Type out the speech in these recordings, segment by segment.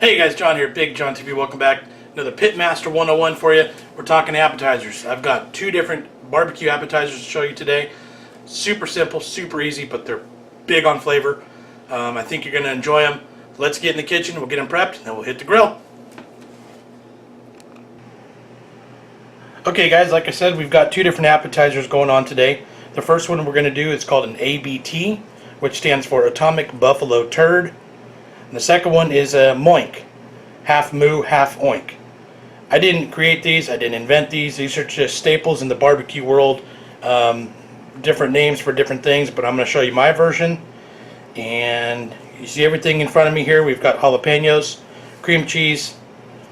Hey guys, John here, BigJon TV. Welcome back. Another Pitmaster 101 for you. We're talking appetizers. I've got two different barbecue appetizers to show you today. Super simple, super easy, but they're big on flavor. I think you're going to enjoy them. Let's get in the kitchen, we'll get them prepped, and then we'll hit the grill. Okay guys, like I said, we've got two different appetizers going on today. The first one we're going to do is called an A.B.T, which stands for Atomic Buffalo Turd. And the second one is a Moink, half moo, half oink. I didn't create these, I didn't invent these. These are just staples in the barbecue world. Different names for different things, but I'm going to show you my version. And you see everything in front of me here. We've got jalapenos, cream cheese.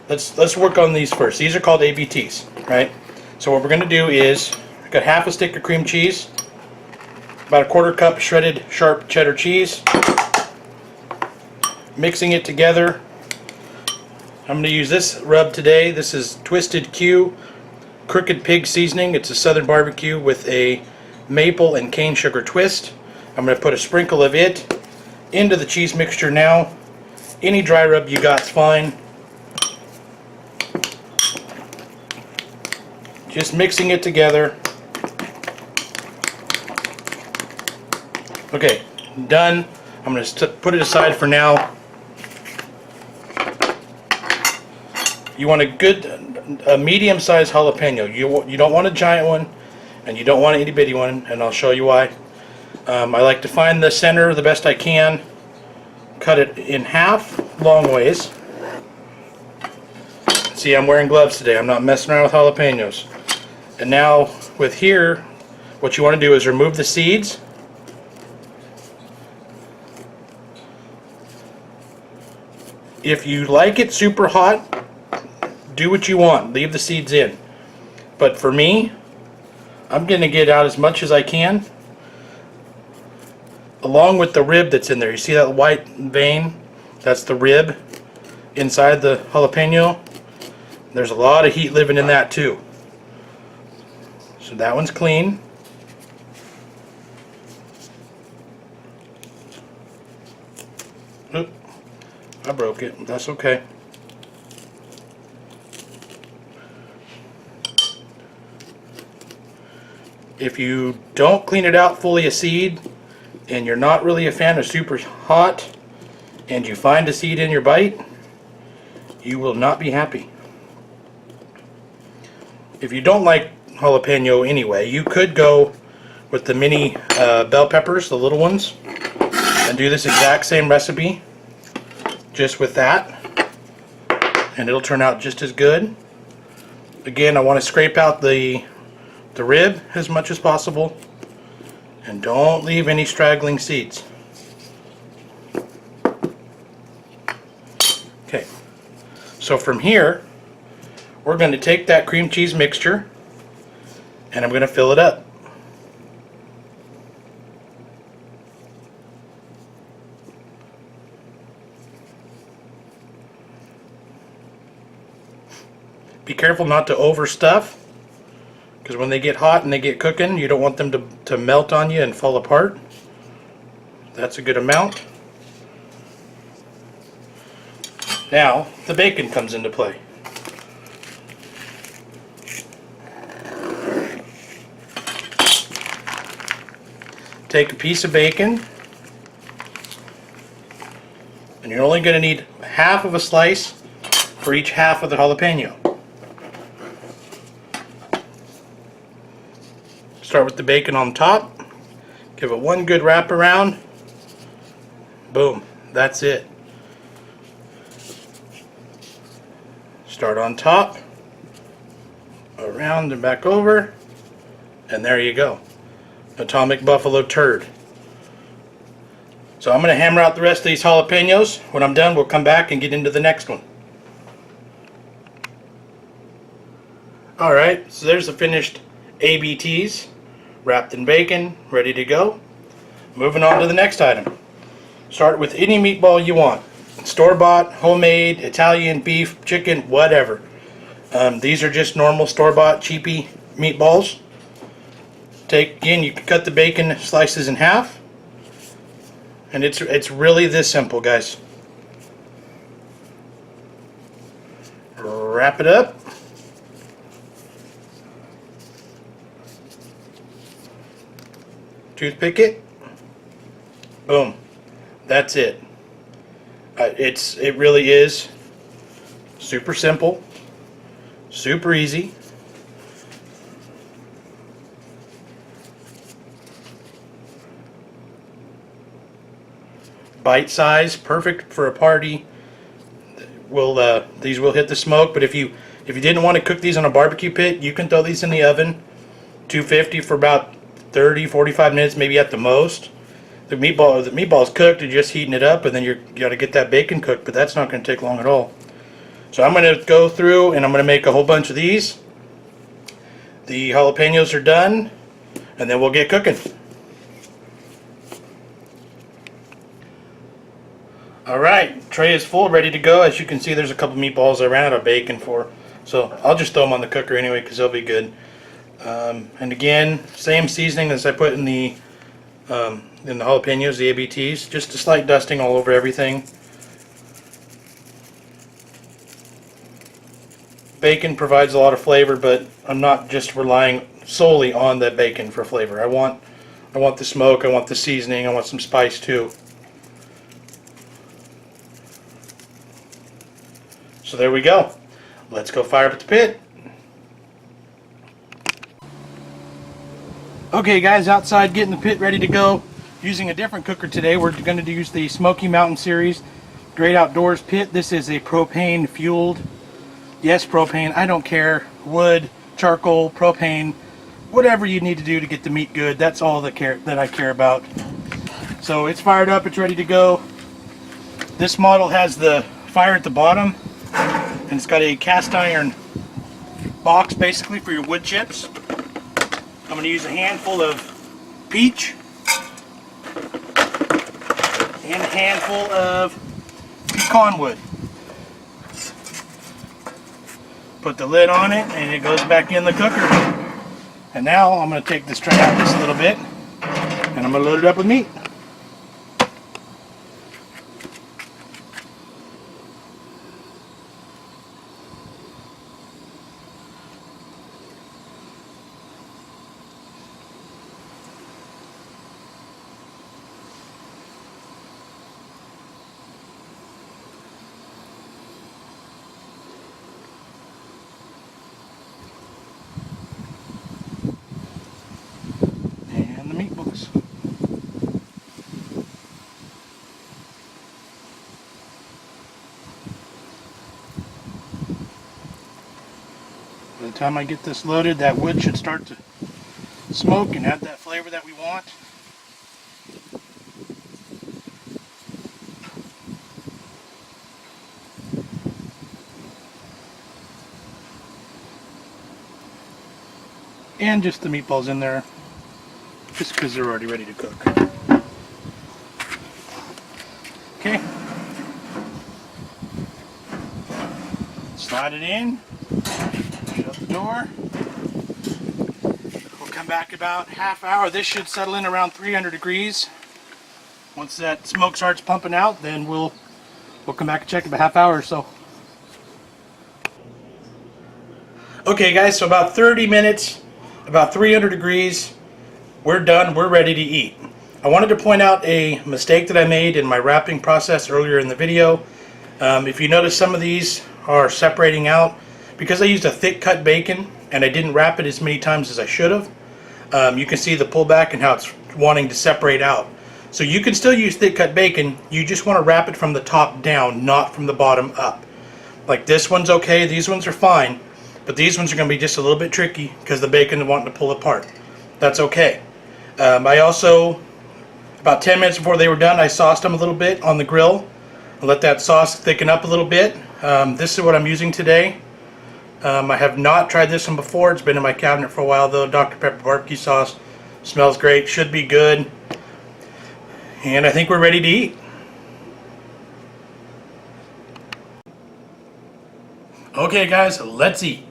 Let's work on these first. These are called A.B.Ts, right? So what we're going to do is, I've got half a stick of cream cheese, about a quarter cup shredded sharp cheddar cheese. Mixing it together. I'm going to use this rub today. This is Twisted Q Crooked Pig Seasoning. It's a southern barbecue with a maple and cane sugar twist. I'm going to put a sprinkle of it into the cheese mixture now. Any dry rub you got's fine. Just mixing it together. Okay, done. I'm going to put it aside for now. You want a medium-sized jalapeno. You don't want a giant one, and you don't want an itty-bitty one, and I'll show you why. I like to find the center the best I can, cut it in half, long ways. See, I'm wearing gloves today. I'm not messing around with jalapenos. And now, with here, what you want to do is remove the seeds. If you like it super hot, do what you want. Leave the seeds in. But for me, I'm going to get out as much as I can, along with the rib that's in there. You see that white vein? That's the rib inside the jalapeno. There's a lot of heat living in that too. So that one's clean. Oop, I broke it. That's okay. If you don't clean it out fully of seed, and you're not really a fan of super hot, and you find a seed in your bite, you will not be happy. If you don't like jalapeno anyway, you could go with the mini bell peppers, the little ones, and do this exact same recipe, just with that, and it'll turn out just as good. Again, I want to scrape out the rib as much as possible, and don't leave any straggling seeds. Okay, so from here we're going to take that cream cheese mixture and I'm going to fill it up. Be careful not to overstuff, because when they get hot and they get cooking, you don't want them to melt on you and fall apart. That's a good amount. Now, the bacon comes into play. Take a piece of bacon, and you're only going to need half of a slice for each half of the jalapeno. Start with the bacon on top, give it one good wrap around, boom, that's it. Start on top, around and back over, and there you go. Atomic Buffalo Turd. So I'm going to hammer out the rest of these jalapenos. When I'm done, we'll come back and get into the next one. Alright, so there's the finished A.B.Ts. Wrapped in bacon, ready to go. Moving on to the next item. Start with any meatball you want. Store-bought, homemade, Italian, beef, chicken, whatever. These are just normal store-bought, cheapy meatballs. Again, you can cut the bacon slices in half. And it's really this simple, guys. wrap it up. Toothpick it. Boom. That's it. It really is super simple, super easy. Bite size, perfect for a party. These will hit the smoke, but if you didn't want to cook these on a barbecue pit, you can throw these in the oven, 250 for about 30-45 minutes, maybe at the most. The meatball's cooked, you're just heating it up, and then you got to get that bacon cooked, but that's not going to take long at all. So I'm going to go through and I'm going to make a whole bunch of these. The jalapenos are done, and then we'll get cooking. Alright, tray is full, ready to go. As you can see, there's a couple meatballs I ran out of bacon for, so I'll just throw them on the cooker anyway because they'll be good. And again, same seasoning as I put in the jalapenos, the A.B.Ts, just a slight dusting all over everything. Bacon provides a lot of flavor, but I'm not just relying solely on the bacon for flavor. I want the smoke, I want the seasoning, I want some spice too. So there we go. Let's go fire up the pit. Okay guys, outside getting the pit ready to go. Using a different cooker today. We're going to use the Smoky Mountain series Great Outdoors pit. This is a propane fueled. Yes, propane, I don't care. Wood, charcoal, propane, whatever you need to do to get the meat good. That's all that I care about. So it's fired up, it's ready to go. This model has the fire at the bottom, and it's got a cast iron box basically for your wood chips. I'm going to use a handful of peach and a handful of pecan wood. Put the lid on it and it goes back in the cooker. And now I'm going to take this tray out just a little bit and I'm going to load it up with meat. Meatballs. By the time I get this loaded, that wood should start to smoke and have that flavor that we want. And just the meatballs in there, just because they're already ready to cook. Okay. Slide it in. Shut the door. We'll come back about half hour. This should settle in around 300 degrees. Once that smoke starts pumping out, then we'll come back and check in about half hour or so. Okay guys, so about 30 minutes, about 300 degrees. We're done, we're ready to eat. I wanted to point out a mistake that I made in my wrapping process earlier in the video. If you notice, some of these are separating out because I used a thick cut bacon and I didn't wrap it as many times as I should have. You can see the pullback and how it's wanting to separate out. So you can still use thick cut bacon, you just want to wrap it from the top down, not from the bottom up. Like this one's okay, these ones are fine, but these ones are going to be just a little bit tricky because the bacon is wanting to pull apart. That's okay. I also, about 10 minutes before they were done, I sauced them a little bit on the grill. I let that sauce thicken up a little bit. This is what I'm using today. I have not tried this one before. It's been in my cabinet for a while though. Dr. Pepper barbecue sauce. Smells great, should be good. And I think we're ready to eat. Okay guys, let's eat.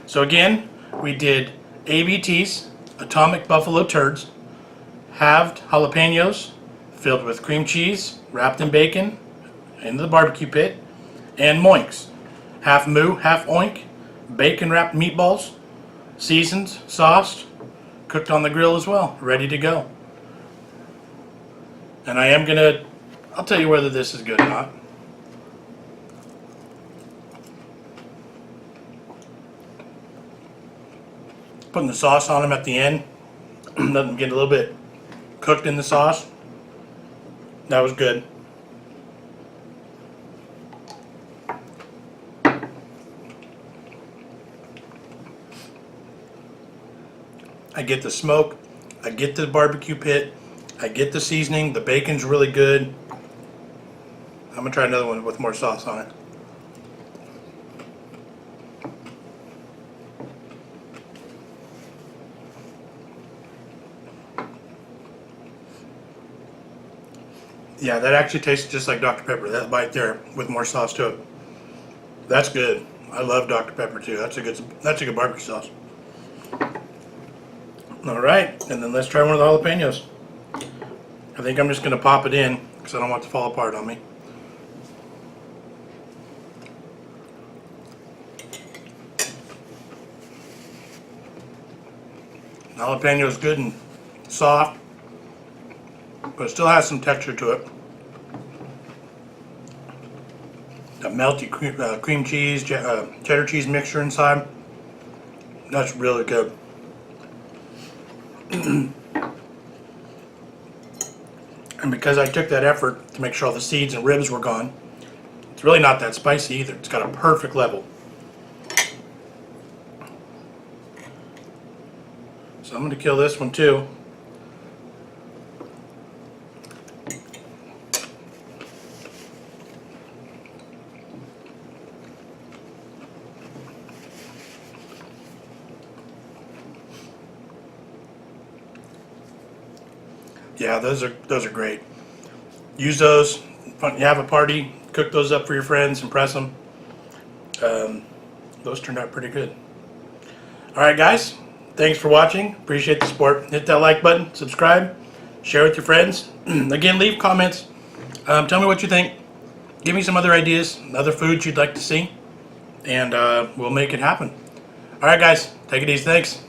So again, we did A.B.T's, Atomic Buffalo Turds, halved jalapenos filled with cream cheese, wrapped in bacon, into the barbecue pit, and moinks. half moo, half oink, bacon wrapped meatballs, seasoned, sauced, cooked on the grill as well, ready to go. And I'll tell you whether this is good or not. Putting the sauce on them at the end, let them get a little bit cooked in the sauce. That was good. I get the smoke, I get the barbecue pit, I get the seasoning, the bacon's really good. I'm gonna try another one with more sauce on it. Yeah, that actually tastes just like Dr. Pepper. That bite there with more sauce to it. That's good. I love Dr. Pepper too. That's a good barbecue sauce. All right, and then let's try one of the jalapenos. I think I'm just going to pop it in because I don't want it to fall apart on me. The jalapeno is good and soft, but it still has some texture to it. That melty cream cheese, cheddar cheese mixture inside. That's really good. And because I took that effort to make sure all the seeds and ribs were gone, it's really not that spicy either. It's got a perfect level. So I'm going to kill this one too. Yeah, those are great. Use those. You have a party, cook those up for your friends, impress them. Those turned out pretty good. All right, guys. Thanks for watching. Appreciate the support. Hit that like button, subscribe, share with your friends. Again, leave comments. Tell me what you think. Give me some other ideas, other foods you'd like to see, and we'll make it happen. All right, guys. Take it easy. Thanks.